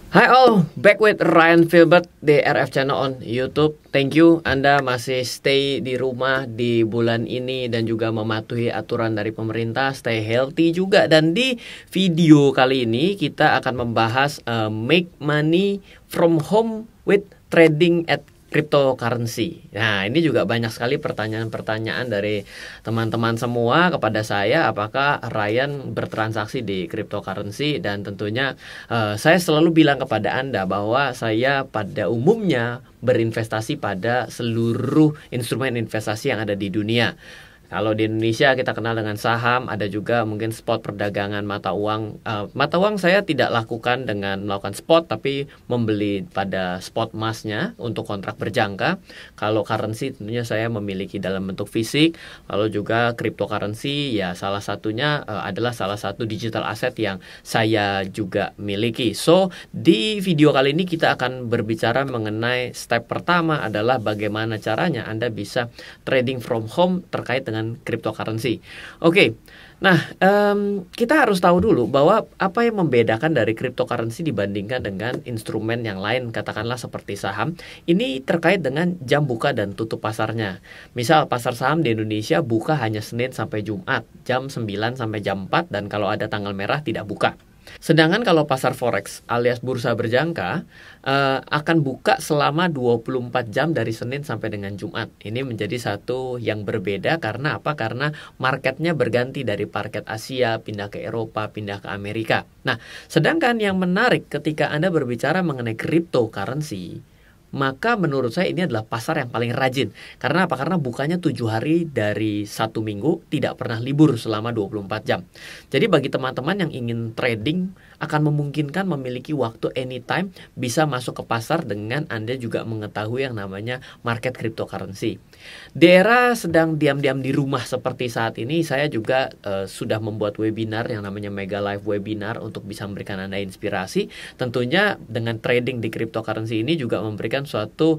Hai all, back with Ryan Filbert di RF Channel on YouTube. Thank you, Anda masih stay di rumah di bulan ini dan juga mematuhi aturan dari pemerintah, stay healthy juga. Dan di video kali ini kita akan membahas make money from home with trading at cryptocurrency. Nah, ini juga banyak sekali pertanyaan-pertanyaan dari teman-teman semua kepada saya, apakah Ryan bertransaksi di cryptocurrency. Dan tentunya saya selalu bilang kepada Anda bahwa saya pada umumnya berinvestasi pada seluruh instrumen investasi yang ada di dunia. Kalau di Indonesia kita kenal dengan saham, ada juga mungkin spot perdagangan mata uang. Mata uang saya tidak lakukan dengan melakukan spot, tapi membeli pada spot emasnya untuk kontrak berjangka. Kalau currency tentunya saya memiliki dalam bentuk fisik. Lalu juga cryptocurrency ya salah satunya adalah salah satu digital asset yang saya juga miliki. So di video kali ini kita akan berbicara mengenai step pertama adalah bagaimana caranya Anda bisa trading from home terkait dengan cryptocurrency. Oke. Nah, kita harus tahu dulu bahwa apa yang membedakan dari cryptocurrency dibandingkan dengan instrumen yang lain, katakanlah seperti saham. Ini terkait dengan jam buka dan tutup pasarnya. Misal pasar saham di Indonesia buka hanya Senin sampai Jumat, jam 9 sampai jam 4, dan kalau ada tanggal merah tidak buka. Sedangkan kalau pasar forex alias bursa berjangka akan buka selama 24 jam dari Senin sampai dengan Jumat. Ini menjadi satu yang berbeda karena apa? Karena marketnya berganti dari market Asia, pindah ke Eropa, pindah ke Amerika. Nah, sedangkan yang menarik ketika Anda berbicara mengenai cryptocurrency, maka menurut saya ini adalah pasar yang paling rajin. Karena apa? Karena bukanya 7 hari dari 1 minggu, tidak pernah libur selama 24 jam. Jadi bagi teman-teman yang ingin trading, akan memungkinkan memiliki waktu anytime bisa masuk ke pasar dengan Anda juga mengetahui yang namanya market cryptocurrency. Di era sedang diam-diam di rumah seperti saat ini, saya juga sudah membuat webinar yang namanya Mega Live Webinar untuk bisa memberikan Anda inspirasi. Tentunya dengan trading di cryptocurrency ini juga memberikan suatu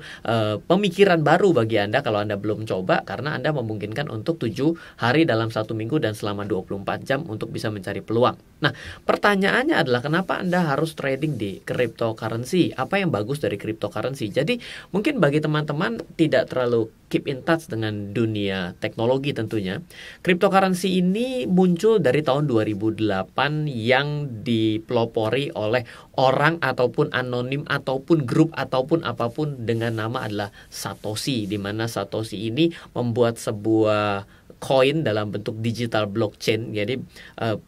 pemikiran baru bagi Anda kalau Anda belum coba, karena Anda memungkinkan untuk 7 hari dalam 1 minggu dan selama 24 jam untuk bisa mencari peluang. Nah, pertanyaannya adalah kenapa Anda harus trading di cryptocurrency? Apa yang bagus dari cryptocurrency? Jadi mungkin bagi teman-teman tidak terlalu keep in touch dengan dunia teknologi tentunya, cryptocurrency ini muncul dari tahun 2008 yang dipelopori oleh orang ataupun anonim ataupun grup ataupun apapun dengan nama adalah Satoshi, di mana Satoshi ini membuat sebuah koin dalam bentuk digital blockchain. Jadi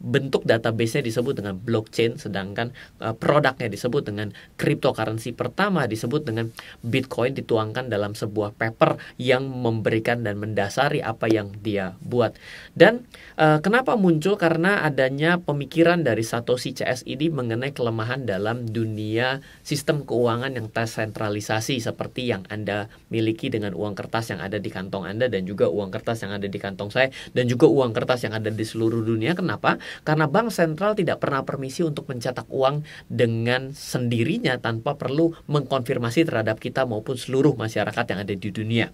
bentuk database-nya disebut dengan blockchain, sedangkan produknya disebut dengan cryptocurrency. Pertama disebut dengan Bitcoin, dituangkan dalam sebuah paper yang memberikan dan mendasari apa yang dia buat. Dan kenapa muncul? Karena adanya pemikiran dari Satoshi CS ini mengenai kelemahan dalam dunia sistem keuangan yang tersentralisasi seperti yang Anda miliki dengan uang kertas yang ada di kantong Anda dan juga uang kertas yang ada di kantong saya dan juga uang kertas yang ada di seluruh dunia. Kenapa? Karena bank sentral tidak pernah permisi untuk mencetak uang dengan sendirinya tanpa perlu mengkonfirmasi terhadap kita maupun seluruh masyarakat yang ada di dunia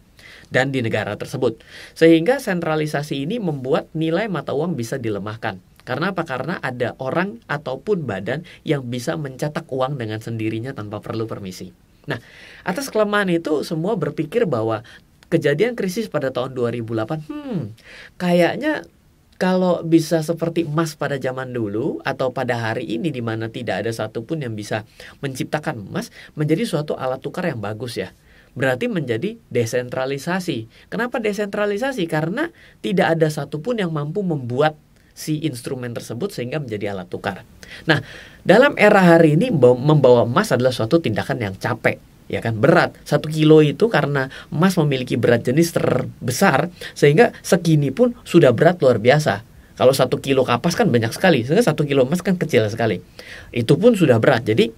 dan di negara tersebut. Sehingga sentralisasi ini membuat nilai mata uang bisa dilemahkan. Karena apa? Karena ada orang ataupun badan yang bisa mencetak uang dengan sendirinya tanpa perlu permisi. Nah, atas kelemahan itu semua berpikir bahwa kejadian krisis pada tahun 2008, kayaknya kalau bisa seperti emas pada zaman dulu atau pada hari ini di mana tidak ada satupun yang bisa menciptakan emas, menjadi suatu alat tukar yang bagus ya. Berarti menjadi desentralisasi. Kenapa desentralisasi? Karena tidak ada satupun yang mampu membuat si instrumen tersebut sehingga menjadi alat tukar. Nah, dalam era hari ini membawa emas adalah suatu tindakan yang capek. Ya kan, berat. 1 kilo itu karena emas memiliki berat jenis terbesar, sehingga segini pun sudah berat luar biasa. Kalau 1 kilo kapas kan banyak sekali, sehingga 1 kilo emas kan kecil sekali. Itu pun sudah berat, jadi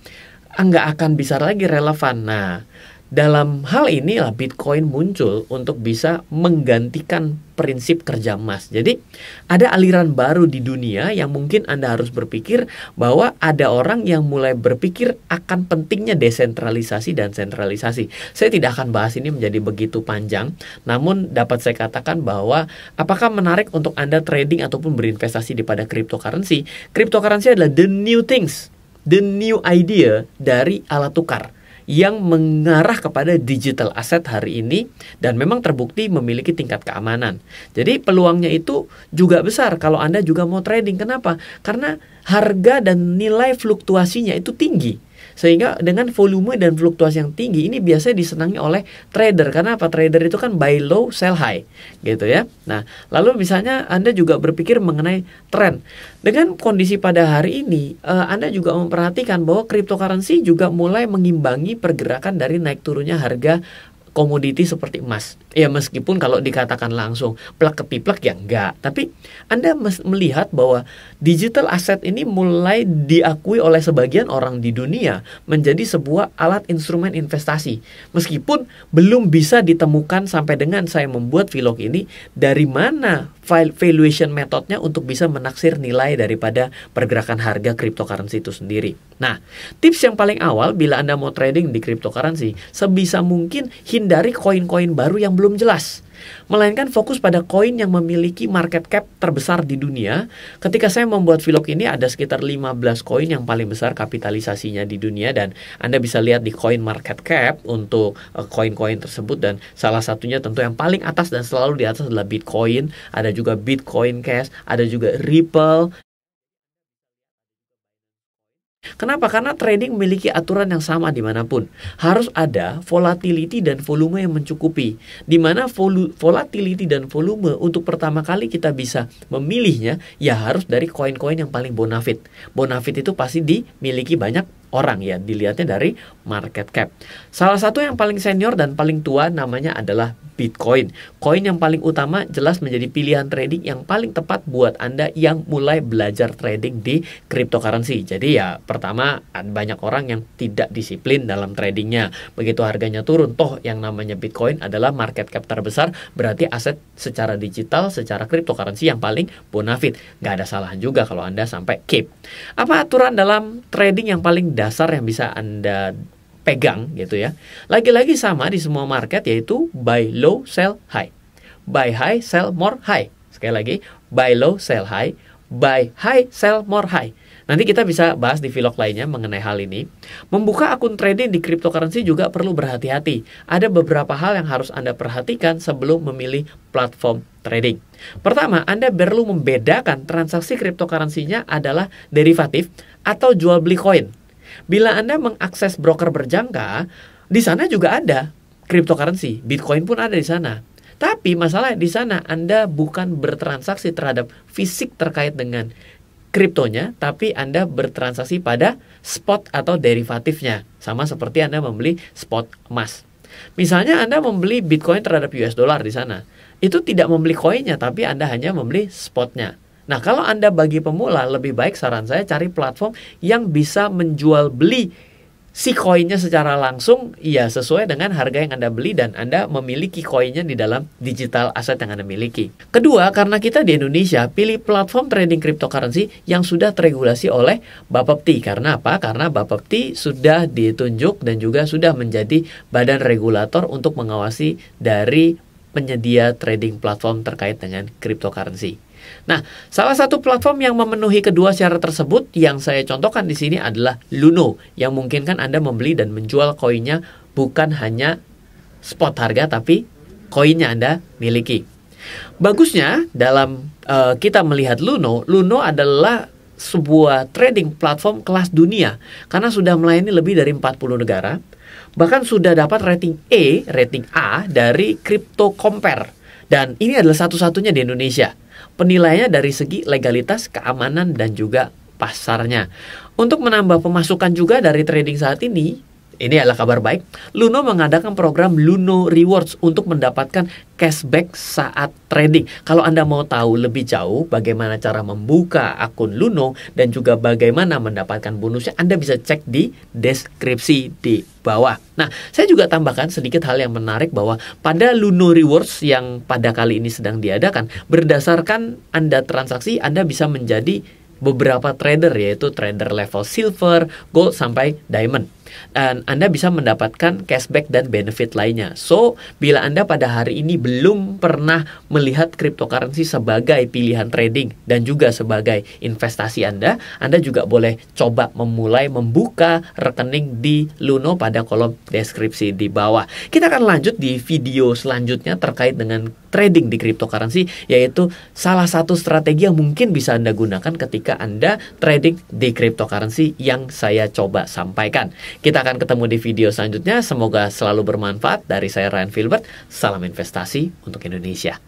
nggak akan bisa lagi relevan. Nah, dalam hal inilah Bitcoin muncul untuk bisa menggantikan prinsip kerja emas. Jadi ada aliran baru di dunia yang mungkin Anda harus berpikir bahwa ada orang yang mulai berpikir akan pentingnya desentralisasi dan sentralisasi. Saya tidak akan bahas ini menjadi begitu panjang, namun dapat saya katakan bahwa apakah menarik untuk Anda trading ataupun berinvestasi di pada cryptocurrency? Cryptocurrency adalah the new things. the new idea dari alat tukar yang mengarah kepada digital asset hari ini dan memang terbukti memiliki tingkat keamanan. Jadi peluangnya itu juga besar kalau Anda juga mau trading. Kenapa? Karena harga dan nilai fluktuasinya itu tinggi. Sehingga dengan volume dan fluktuasi yang tinggi ini biasanya disenangi oleh trader. Karena apa? Trader itu kan buy low, sell high, gitu ya. Nah, lalu misalnya Anda juga berpikir mengenai tren. Dengan kondisi pada hari ini, Anda juga memperhatikan bahwa cryptocurrency juga mulai mengimbangi pergerakan dari naik turunnya harga komoditi seperti emas. Ya meskipun kalau dikatakan langsung plek ketiplek ya enggak. Tapi Anda melihat bahwa digital asset ini mulai diakui oleh sebagian orang di dunia menjadi sebuah alat instrumen investasi. Meskipun belum bisa ditemukan sampai dengan saya membuat vlog ini dari mana valuation metodnya untuk bisa menaksir nilai daripada pergerakan harga cryptocurrency itu sendiri. Nah, tips yang paling awal bila Anda mau trading di cryptocurrency, sebisa mungkin hindari koin-koin baru yang belum jelas. Melainkan fokus pada koin yang memiliki market cap terbesar di dunia. Ketika saya membuat vlog ini ada sekitar 15 koin yang paling besar kapitalisasinya di dunia. Dan Anda bisa lihat di coin market cap untuk koin-koin tersebut. Dan salah satunya tentu yang paling atas dan selalu di atas adalah Bitcoin. Ada juga Bitcoin Cash, ada juga Ripple. Kenapa? Karena trading memiliki aturan yang sama dimanapun. Harus ada volatility dan volume yang mencukupi. Dimana volatility dan volume untuk pertama kali kita bisa memilihnya, ya harus dari koin-koin yang paling bonafit. Bonafit itu pasti dimiliki banyak orang ya, dilihatnya dari market cap. Salah satu yang paling senior dan paling tua namanya adalah Bitcoin. Koin yang paling utama jelas menjadi pilihan trading yang paling tepat buat Anda yang mulai belajar trading di cryptocurrency. Jadi ya pertama banyak orang yang tidak disiplin dalam tradingnya. Begitu harganya turun, toh yang namanya Bitcoin adalah market cap terbesar, berarti aset secara digital, secara cryptocurrency yang paling bonafit. Gak ada salahan juga kalau Anda sampai keep. Apa aturan dalam trading yang paling dasar yang bisa Anda pegang gitu ya? Lagi-lagi sama di semua market, yaitu buy low, sell high. Buy high, sell more high. Sekali lagi, buy low, sell high. Buy high, sell more high. Nanti kita bisa bahas di vlog lainnya mengenai hal ini. Membuka akun trading di cryptocurrency juga perlu berhati-hati. Ada beberapa hal yang harus Anda perhatikan sebelum memilih platform trading. Pertama, Anda perlu membedakan transaksi cryptocurrency-nya adalah derivatif atau jual beli koin. Bila Anda mengakses broker berjangka, di sana juga ada cryptocurrency. Bitcoin pun ada di sana. Tapi masalah di sana Anda bukan bertransaksi terhadap fisik terkait dengan kriptonya, tapi Anda bertransaksi pada spot atau derivatifnya. Sama seperti Anda membeli spot emas. Misalnya Anda membeli Bitcoin terhadap US dollar di sana. Itu tidak membeli koinnya, tapi Anda hanya membeli spotnya. Nah, kalau Anda bagi pemula, lebih baik saran saya cari platform yang bisa menjual beli si koinnya secara langsung, ya sesuai dengan harga yang Anda beli dan Anda memiliki koinnya di dalam digital aset yang Anda miliki. Kedua, karena kita di Indonesia, pilih platform trading cryptocurrency yang sudah teregulasi oleh Bapepti. Karena apa? Karena Bapepti sudah ditunjuk dan juga sudah menjadi badan regulator untuk mengawasi dari penyedia trading platform terkait dengan cryptocurrency. Nah, salah satu platform yang memenuhi kedua syarat tersebut yang saya contohkan di sini adalah Luno, yang memungkinkan Anda membeli dan menjual koinnya bukan hanya spot harga, tapi koinnya Anda miliki. Bagusnya dalam kita melihat Luno adalah sebuah trading platform kelas dunia karena sudah melayani lebih dari 40 negara, bahkan sudah dapat rating A dari Crypto Compare, dan ini adalah satu-satunya di Indonesia. Penilaiannya dari segi legalitas, keamanan, dan juga pasarnya. Untuk menambah pemasukan juga dari trading saat ini adalah kabar baik. Luno mengadakan program Luno Rewards untuk mendapatkan cashback saat trading. Kalau Anda mau tahu lebih jauh bagaimana cara membuka akun Luno dan juga bagaimana mendapatkan bonusnya, Anda bisa cek di deskripsi di bawah. Nah, saya juga tambahkan sedikit hal yang menarik bahwa pada Luno Rewards yang pada kali ini sedang diadakan, berdasarkan Anda transaksi, Anda bisa menjadi beberapa trader, yaitu trader level silver, gold, sampai diamond. dan Anda bisa mendapatkan cashback dan benefit lainnya. So, bila Anda pada hari ini belum pernah melihat cryptocurrency sebagai pilihan trading dan juga sebagai investasi Anda juga boleh coba memulai membuka rekening di Luno pada kolom deskripsi di bawah. Kita akan lanjut di video selanjutnya terkait dengan trading di cryptocurrency, yaitu salah satu strategi yang mungkin bisa Anda gunakan ketika Anda trading di cryptocurrency yang saya coba sampaikan. Kita akan ketemu di video selanjutnya. Semoga selalu bermanfaat. Dari saya Ryan Filbert, salam investasi untuk Indonesia.